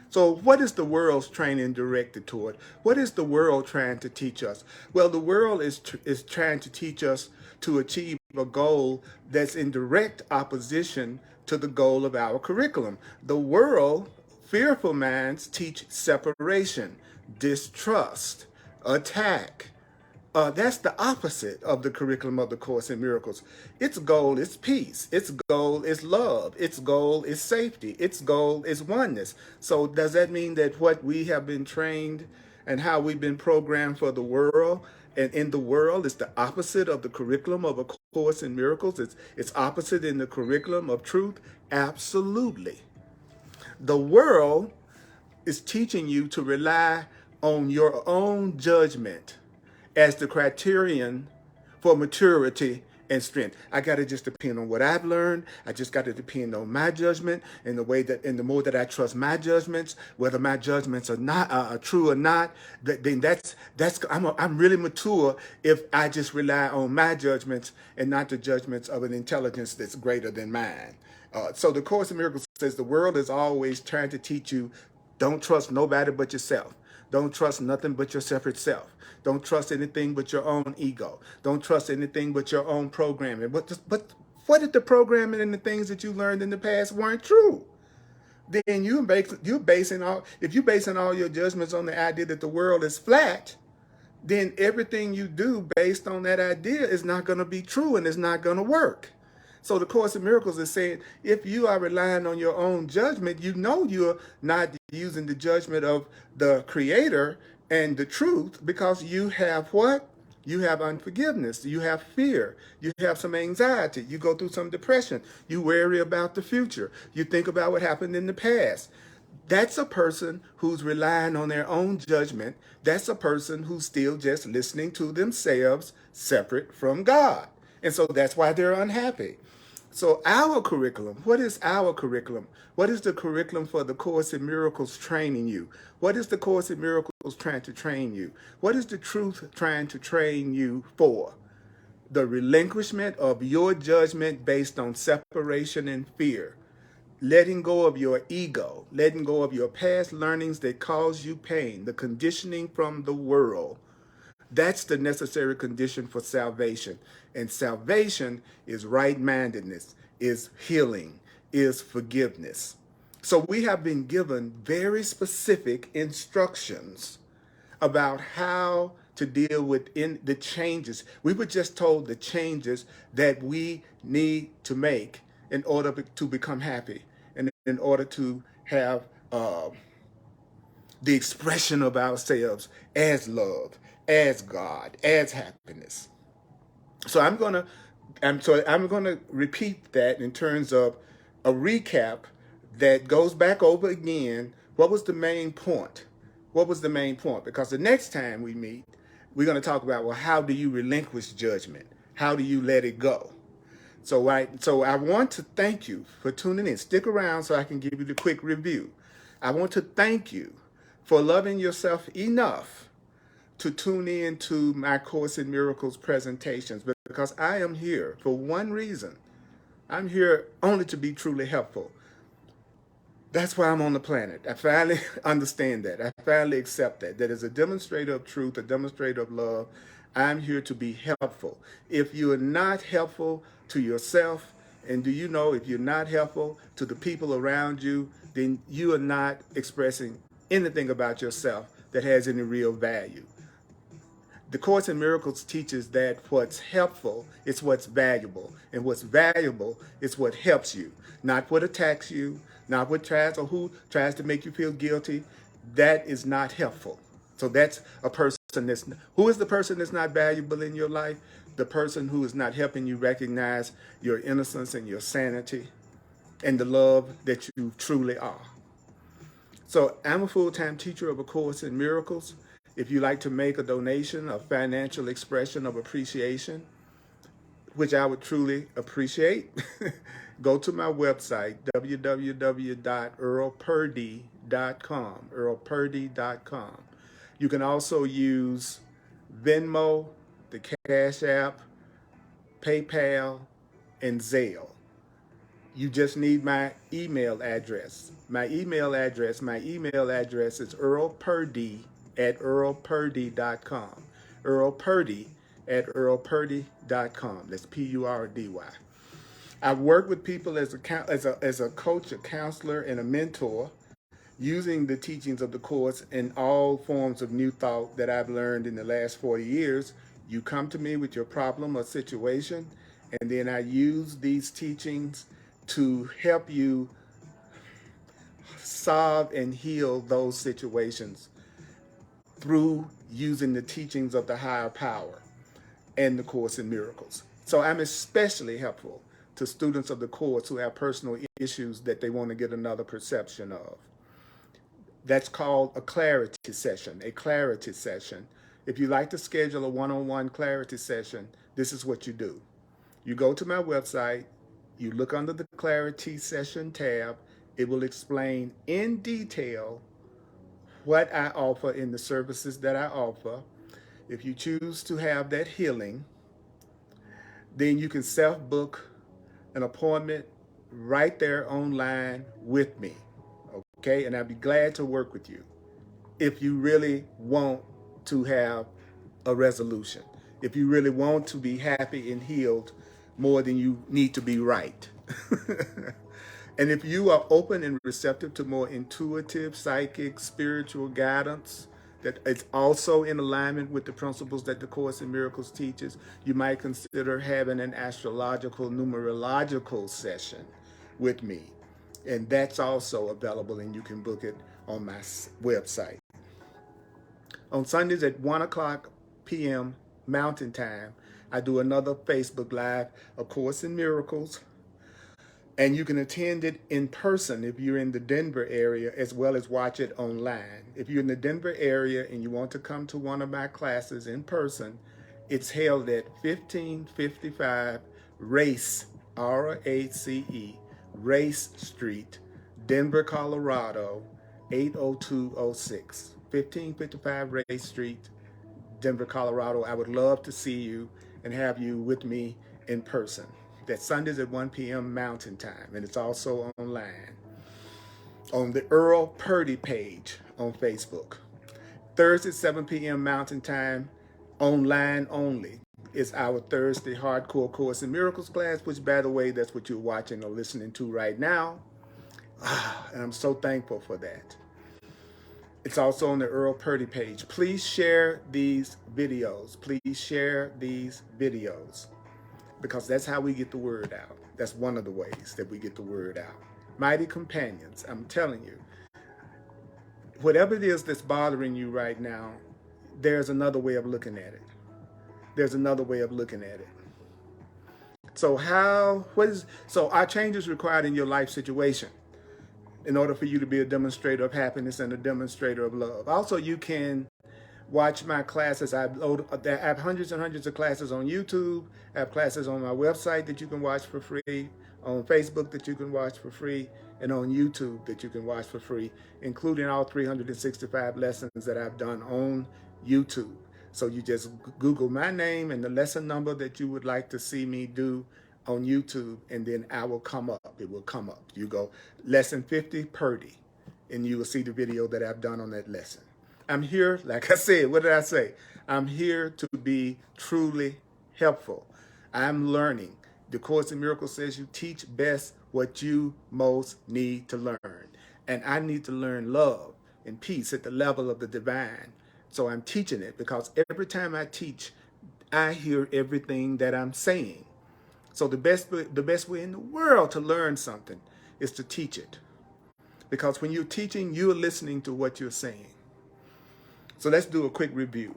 A: So what is the world's training directed toward? What is the world trying to teach us? Well, the world is trying to teach us to achieve a goal that's in direct opposition to the goal of our curriculum. The world, fearful minds, teach separation, distrust, attack. That's the opposite of the curriculum of the Course in Miracles. Its goal is peace. Its goal is love. Its goal is safety. Its goal is oneness. So does that mean that what we have been trained and how we've been programmed for the world and in the world is the opposite of the curriculum of A Course in Miracles? It's opposite in the curriculum of truth? Absolutely. The world is teaching you to rely on your own judgment as the criterion for maturity and strength. I got to just depend on what I've learned. I just got to depend on my judgment, and the way that, and the more that I trust my judgments, whether my judgments are not true or not, then I'm really mature if I just rely on my judgments and not the judgments of an intelligence that's greater than mine. So the Course in Miracles says the world is always trying to teach you, don't trust nobody but yourself. Don't trust nothing but your separate self. Don't trust anything but your own ego. Don't trust anything but your own programming. But what if the programming and the things that you learned in the past weren't true? Then you're basing all your judgments on the idea that the world is flat, then everything you do based on that idea is not going to be true and it's not going to work. So the Course in Miracles is saying, if you are relying on your own judgment, you know you're not using the judgment of the Creator and the truth, because you have what? You have unforgiveness, you have fear, you have some anxiety, you go through some depression, you worry about the future, you think about what happened in the past. That's a person who's relying on their own judgment. That's a person who's still just listening to themselves separate from God. And so that's why they're unhappy. So our curriculum, what is our curriculum? What is the curriculum for the Course in Miracles training you? What is the Course in Miracles trying to train you? What is the truth trying to train you for? The relinquishment of your judgment based on separation and fear. Letting go of your ego, letting go of your past learnings that cause you pain, the conditioning from the world. That's the necessary condition for salvation. And salvation is right-mindedness, is healing, is forgiveness. So we have been given very specific instructions about how to deal with the changes. We were just told the changes that we need to make in order to become happy, and in order to have the expression of ourselves as love, as God, as happiness. So I'm gonna repeat that in terms of a recap that goes back over again. What was the main point? What was the main point? Because the next time we meet, we're going to talk about, well, how do you relinquish judgment? How do you let it go? So I want to thank you for tuning in. Stick around so I can give you the quick review. I want to thank you for loving yourself enough to tune in to my Course in Miracles presentations, because I am here for one reason. I'm here only to be truly helpful. That's why I'm on the planet. I finally understand that. I finally accept that. That is a demonstrator of truth, a demonstrator of love. I'm here to be helpful. If you are not helpful to yourself, and do you know, if you're not helpful to the people around you, then you are not expressing anything about yourself that has any real value. The Course in Miracles teaches that what's helpful is what's valuable, and what's valuable is what helps you, not what attacks you, not what tries or who tries to make you feel guilty. That is not helpful. So that's a person who is the person that's not valuable in your life? The person who is not helping you recognize your innocence and your sanity and the love that you truly are. So I'm a full-time teacher of A Course in Miracles. If you'd like to make a donation, a financial expression of appreciation, which I would truly appreciate, go to my website, www.earlpurdy.com, earlpurdy.com. You can also use Venmo, the Cash App, PayPal, and Zelle. You just need my email address. My email address is earlpurdy@earlpurdy.com. earlpurdy@earlpurdy.com. That's Purdy. I work with people as a coach, a counselor, and a mentor, using the teachings of the Course in all forms of new thought that I've learned in the last 40 years. You come to me with your problem or situation, and then I use these teachings to help you solve and heal those situations through using the teachings of the higher power and the Course in Miracles. So I'm especially helpful to students of the Course who have personal issues that they want to get another perception of. That's called a clarity session. A clarity session If you like to schedule a one-on-one clarity session, this is what you do. You go to my website, you look under the clarity session tab. It will explain in detail what I offer in the services that I offer. If you choose to have that healing, then you can self-book an appointment right there online with me, okay? And I'd be glad to work with you if you really want to have a resolution, if you really want to be happy and healed more than you need to be right. And if you are open and receptive to more intuitive, psychic, spiritual guidance that is also in alignment with the principles that the Course in Miracles teaches, you might consider having an astrological, numerological session with me. And that's also available, and you can book it on my website. On Sundays at 1 p.m. Mountain Time, I do another Facebook Live, A Course in Miracles. And you can attend it in person if you're in the Denver area, as well as watch it online. If you're in the Denver area and you want to come to one of my classes in person, it's held at 1555 Race, R-A-C-E, Race Street, Denver, Colorado, 80206. 1555 Race Street, Denver, Colorado. I would love to see you and have you with me in person. That's Sundays at 1 p.m. Mountain Time, and it's also online on the Earl Purdy page on Facebook. Thursday, 7 p.m. Mountain Time, online only, is our Thursday Hardcore Course in Miracles class, which, by the way, that's what you're watching or listening to right now. And I'm so thankful for that. It's also on the Earl Purdy page. Please share these videos. Please share these videos, because that's how we get the word out. That's one of the ways that we get the word out. Mighty companions, I'm telling you, whatever it is that's bothering you right now, there's another way of looking at it. There's another way of looking at it. So our change is required in your life situation in order for you to be a demonstrator of happiness and a demonstrator of love. Also, you can watch my classes. I have hundreds and hundreds of classes on YouTube. I have classes on my website that you can watch for free, on Facebook that you can watch for free, and on YouTube that you can watch for free, including all 365 lessons that I've done on YouTube. So you just Google my name and the lesson number that you would like to see me do on YouTube, and then I will come up. It will come up. You go, lesson 50 Purdy, and you will see the video that I've done on that lesson. I'm here, like I said, what did I say? I'm here to be truly helpful. I'm learning. The Course in Miracles says you teach best what you most need to learn. And I need to learn love and peace at the level of the divine. So I'm teaching it, because every time I teach, I hear everything that I'm saying. So the best way in the world to learn something is to teach it. Because when you're teaching, you're listening to what you're saying. So let's do a quick review.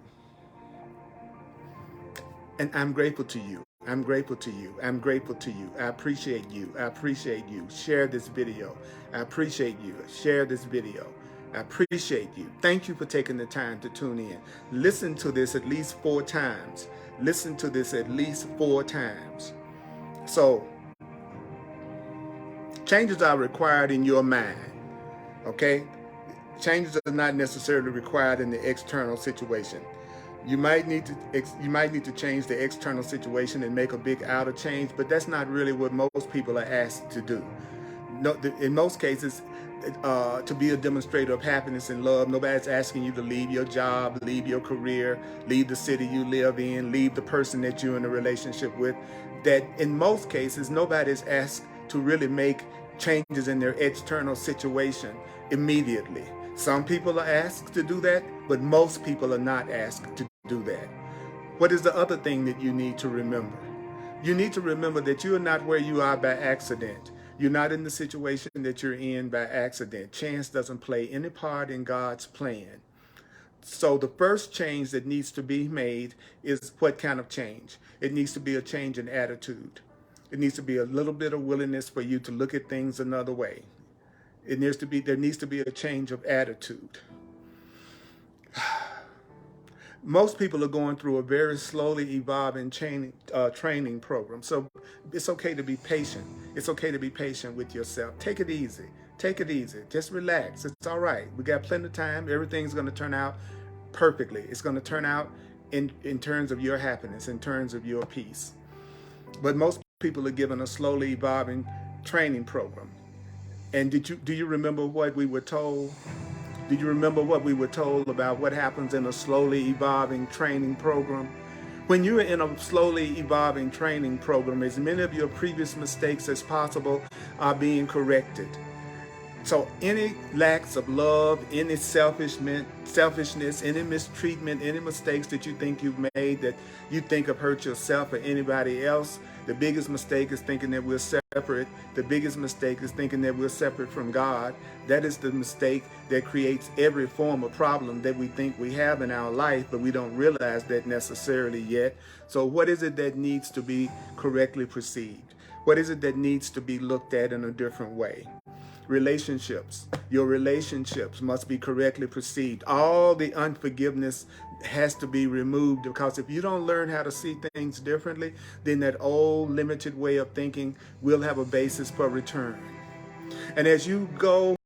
A: And I'm grateful to you. I'm grateful to you. I'm grateful to you. I appreciate you. I appreciate you. Share this video. I appreciate you. Share this video. I appreciate you. Thank you for taking the time to tune in. Listen to this at least 4 times. Listen to this at least 4 times. So, changes are required in your mind, okay? Changes are not necessarily required in the external situation. You might need to change the external situation and make a big outer change, but that's not really what most people are asked to do. No, in most cases, to be a demonstrator of happiness and love, nobody's asking you to leave your job, leave your career, leave the city you live in, leave the person that you're in a relationship with. That in most cases, nobody's asked to really make changes in their external situation immediately. Some people are asked to do that, but most people are not asked to do that. What is the other thing that you need to remember? You need to remember that you are not where you are by accident. You're not in the situation that you're in by accident. Chance doesn't play any part in God's plan. So the first change that needs to be made is what kind of change? It needs to be a change in attitude. It needs to be a little bit of willingness for you to look at things another way. There needs to be a change of attitude. most people are going through a very slowly evolving training program. So it's okay to be patient. It's okay to be patient with yourself. Take it easy. Take it easy. Just relax. It's all right. We got plenty of time. Everything's going to turn out perfectly. It's going to turn out in terms of your happiness, in terms of your peace. But most people are given a slowly evolving training program. And do you remember what we were told? Do you remember what we were told about what happens in a slowly evolving training program? When you're in a slowly evolving training program, as many of your previous mistakes as possible are being corrected. So any lacks of love, any selfishness, any mistreatment, any mistakes that you think you've made that you think have hurt yourself or anybody else, the biggest mistake is thinking that we're separate. The biggest mistake is thinking that we're separate from God. That is the mistake that creates every form of problem that we think we have in our life, but we don't realize that necessarily yet. So what is it that needs to be correctly perceived? What is it that needs to be looked at in a different way? Relationships. Your relationships must be correctly perceived. All the unforgiveness has to be removed, because if you don't learn how to see things differently, then that old limited way of thinking will have a basis for return. And as you go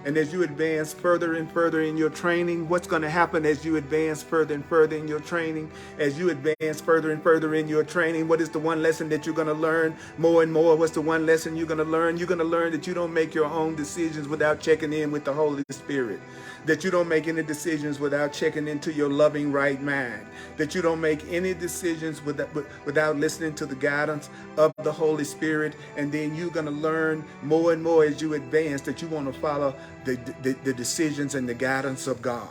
A: and as you advance further and further in your training, what's going to happen as you advance further and further in your training? As you advance further and further in your training, what is the one lesson that you're going to learn more and more? What's the one lesson you're going to learn? You're going to learn that you don't make your own decisions without checking in with the Holy Spirit. That you don't make any decisions without checking into your loving right mind. That you don't make any decisions without listening to the guidance of the Holy Spirit. And then you're going to learn more and more as you advance that you want to follow the decisions and the guidance of God.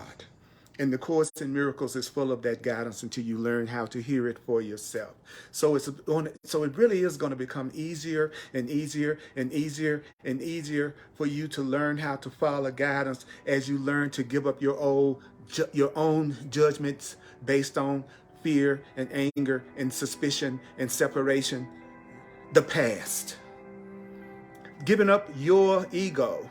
A: And the Course in Miracles is full of that guidance until you learn how to hear it for yourself. So it really is going to become easier and easier and easier and easier for you to learn how to follow guidance as you learn to give up your own judgments based on fear and anger and suspicion and separation, the past. Giving up your ego,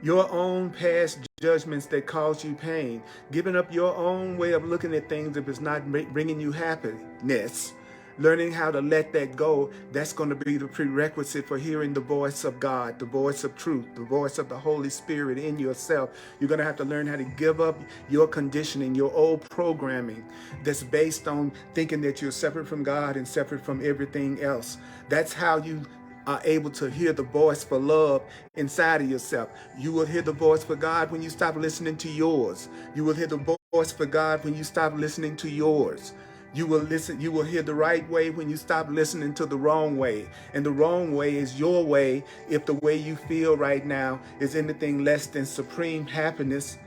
A: your own past judgments that cause you pain, giving up your own way of looking at things if it's not bringing you happiness, learning how to let that go. That's going to be the prerequisite for hearing the voice of God, the voice of truth, the voice of the Holy Spirit in yourself. You're going to have to learn how to give up your conditioning, your old programming that's based on thinking that you're separate from God and separate from everything else. That's how you are able to hear the voice for love inside of yourself. You will hear the voice for God when you stop listening to yours. You will hear the voice for God when you stop listening to yours. You will hear the right way when you stop listening to the wrong way. And the wrong way is your way if the way you feel right now is anything less than supreme happiness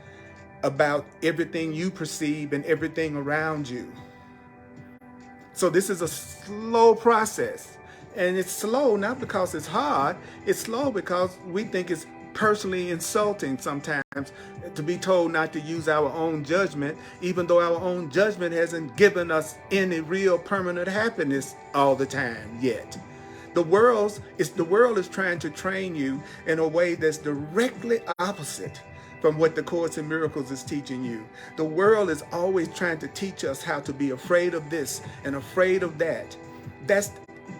A: about everything you perceive and everything around you. So this is a slow process. And it's slow not because it's hard. It's slow because we think it's personally insulting sometimes to be told not to use our own judgment, even though our own judgment hasn't given us any real permanent happiness all the time yet. The world is trying to train you in a way that's directly opposite from what the Course in Miracles is teaching you. The world is always trying to teach us how to be afraid of this and afraid of that. That's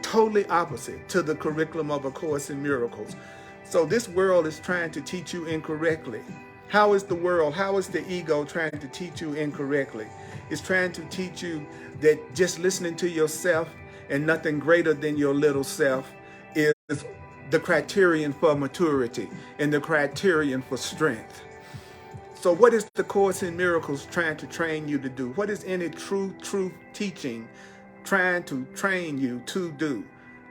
A: totally opposite to the curriculum of A Course in Miracles. So this world is trying to teach you incorrectly. How is the world, how is the ego trying to teach you incorrectly? It's trying to teach you that just listening to yourself and nothing greater than your little self is the criterion for maturity and the criterion for strength. So what is the Course in Miracles trying to train you to do? What is any true teaching trying to train you to do?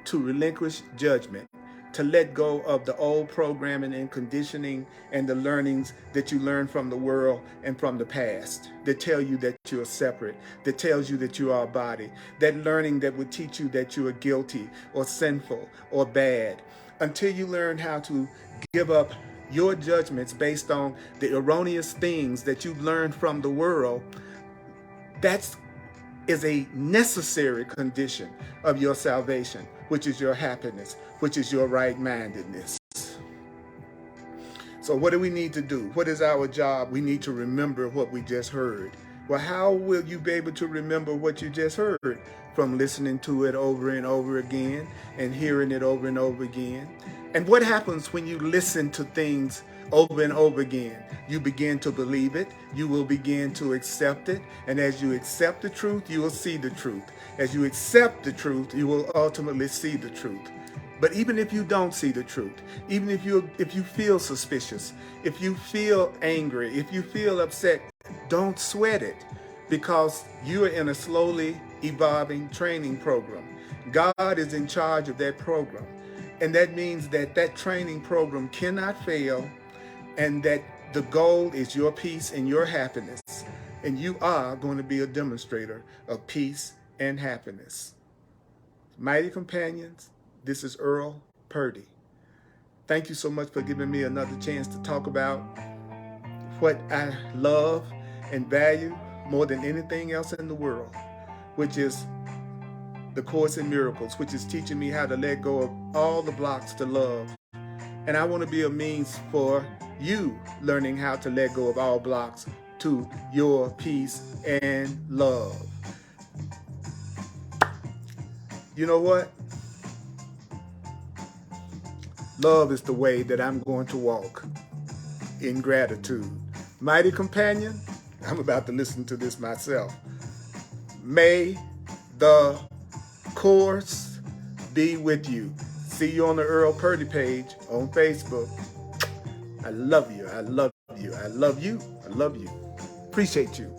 A: To relinquish judgment, to let go of the old programming and conditioning and the learnings that you learned from the world and from the past that tell you that you're separate, that tells you that you are a body, that learning that would teach you that you are guilty or sinful or bad, until you learn how to give up your judgments based on the erroneous things that you've learned from the world. That is a necessary condition of your salvation, which is your happiness, which is your right-mindedness. So what do we need to do? What is our job? We need to remember what we just heard. Well, how will you be able to remember what you just heard from listening to it over and over again and hearing it over and over again? And what happens when you listen to things over and over again? You begin to believe it. You will begin to accept it. And as you accept the truth, you will see the truth. As you accept the truth, you will ultimately see the truth. But even if you don't see the truth, even if you feel suspicious, if you feel angry, if you feel upset, don't sweat it, because you are in a slowly evolving training program. God is in charge of that program. And that means that that training program cannot fail, and that the goal is your peace and your happiness. And you are going to be a demonstrator of peace and happiness. Mighty companions, this is Earl Purdy. Thank you so much for giving me another chance to talk about what I love and value more than anything else in the world, which is the Course in Miracles, which is teaching me how to let go of all the blocks to love. And I want to be a means for you learning how to let go of all blocks to your peace and love. You know what? Love is the way that I'm going to walk in gratitude. Mighty companion, I'm about to listen to this myself. May the Course be with you. See you on the Earl Purdy page on Facebook. I love you. I love you. I love you. I love you. Appreciate you.